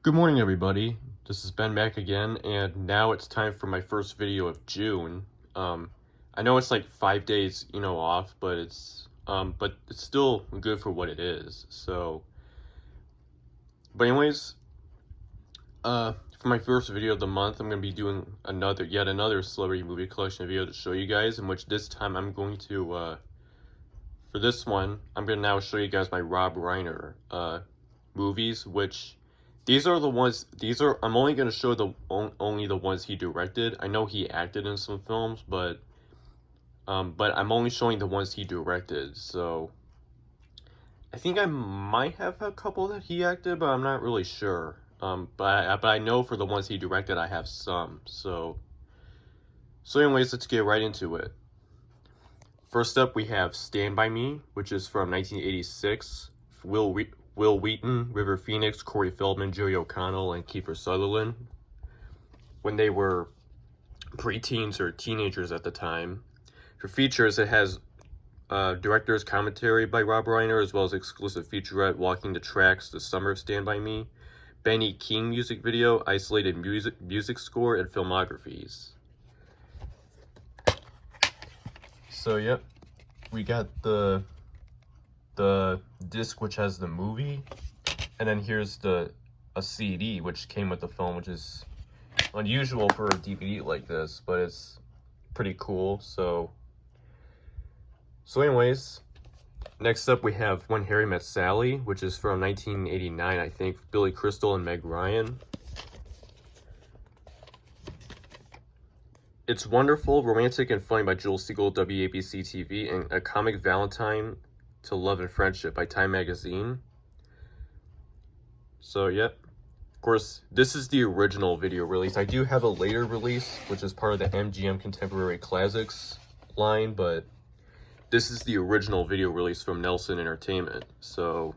Good morning, everybody. This is Ben back again, and now it's time for my first video of June. I know it's like 5 days, off, but it's still good for what it is. But anyways, for my first video of the month, I'm gonna be doing yet another celebrity movie collection video to show you guys. In which this time I'm going to, for this one, I'm gonna now show you guys my Rob Reiner movies, which. I'm only going to show only the ones he directed. I know he acted in some films, but I'm only showing the ones he directed. So I think I might have a couple that he acted, but I'm not really sure. But I know for the ones he directed, I have some. So anyways, let's get right into it. First up, we have Stand By Me, which is from 1986. Will Wheaton, River Phoenix, Corey Feldman, Joey O'Connell, and Kiefer Sutherland when they were preteens or teenagers at the time. For features, it has director's commentary by Rob Reiner, as well as exclusive featurette Walking the Tracks, The Summer of Stand By Me, Benny King music video, isolated music score, and filmographies. So, yep, we got the disc which has the movie, and then here's a CD which came with the film, which is unusual for a DVD like this, but it's pretty cool. So anyways, next up we have When Harry Met Sally, which is from 1989, I think, Billy Crystal and Meg Ryan. It's Wonderful, Romantic, and Funny by Joel Siegel, WABC TV, and A Comic Valentine to Love and Friendship by Time Magazine. So, yep. Of course, this is the original video release. I do have a later release, which is part of the MGM Contemporary Classics line, but this is the original video release from Nelson Entertainment. So,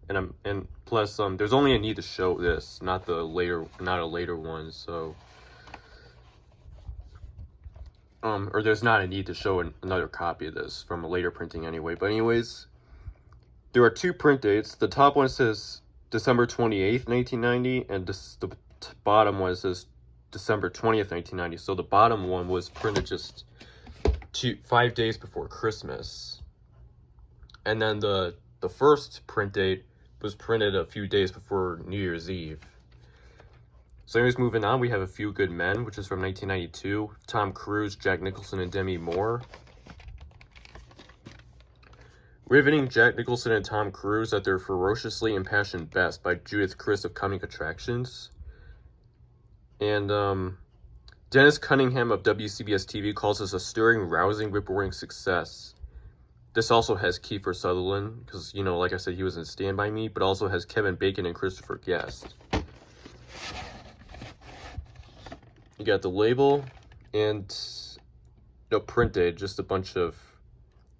and plus, there's only a need to show this, not a later one. So, or there's not a need to show another copy of this from a later printing anyway. But anyways, there are two print dates. The top one says December 28th, 1990, and the bottom one says December 20th, 1990. So the bottom one was printed just 5 days before Christmas. And then the first print date was printed a few days before New Year's Eve. So anyways, moving on, we have A Few Good Men, which is from 1992. Tom Cruise, Jack Nicholson, and Demi Moore. Riveting Jack Nicholson and Tom Cruise at their ferociously impassioned best by Judith Chris of Coming Attractions. And Dennis Cunningham of WCBS TV calls this a stirring, rousing, rip-roaring success. This also has Kiefer Sutherland, because, like I said, he was in Stand By Me, but also has Kevin Bacon and Christopher Guest. You got the label and no print date, just a bunch of,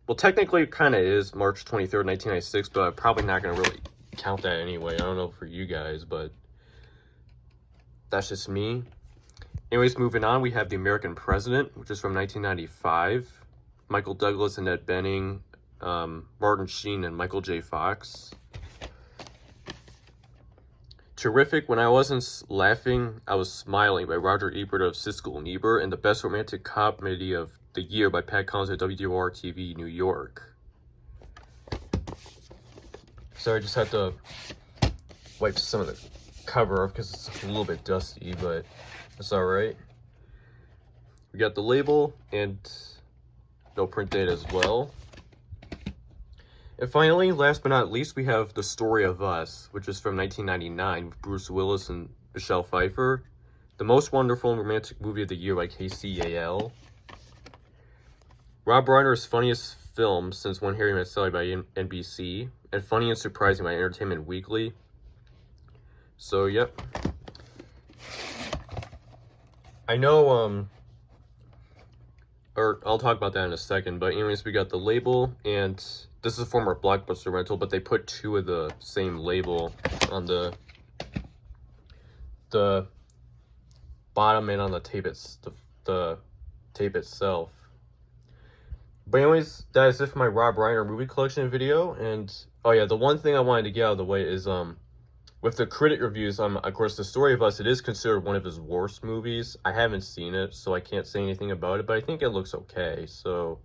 well, technically it kind of is March 23rd, 1996, but I'm probably not going to really count that anyway. I don't know for you guys, but that's just me. Anyways, moving on, we have The American President, which is from 1995. Michael Douglas and Ed Benning, Martin Sheen, and Michael J. Fox. Terrific, When I Wasn't Laughing, I Was Smiling by Roger Ebert of Siskel and Ebert, and the best romantic comedy of the year by Pat Collins at WDOR-TV New York. Sorry, I just had to wipe some of the cover off because it's a little bit dusty, but that's alright. We got the label and no print date as well. And finally, last but not least, we have The Story of Us, which is from 1999 with Bruce Willis and Michelle Pfeiffer. The Most Wonderful and Romantic Movie of the Year by KCAL. Rob Reiner's funniest film since When Harry Met Sally by NBC. And Funny and Surprising by Entertainment Weekly. So, yep. I know, or I'll talk about that in a second, but anyways, we got the label, and this is a former Blockbuster rental, but they put two of the same label on the bottom and on the tape the tape itself. But anyways, that is it for my Rob Reiner movie collection video. And oh yeah, the one thing I wanted to get out of the way is with the critic reviews, of course, The Story of Us, it is considered one of his worst movies. I haven't seen it, so I can't say anything about it, but I think it looks okay. So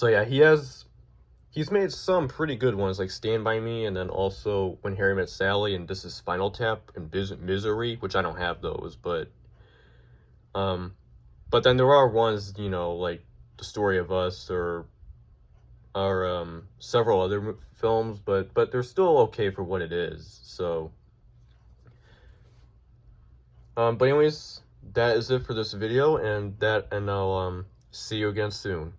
yeah, he's made some pretty good ones, like Stand By Me, and then also When Harry Met Sally, and This Is Spinal Tap, and Misery, which I don't have those, but then there are ones, you know, like The Story of Us, or several other films, but they're still okay for what it is. So, but anyways, that is it for this video, and I'll see you again soon.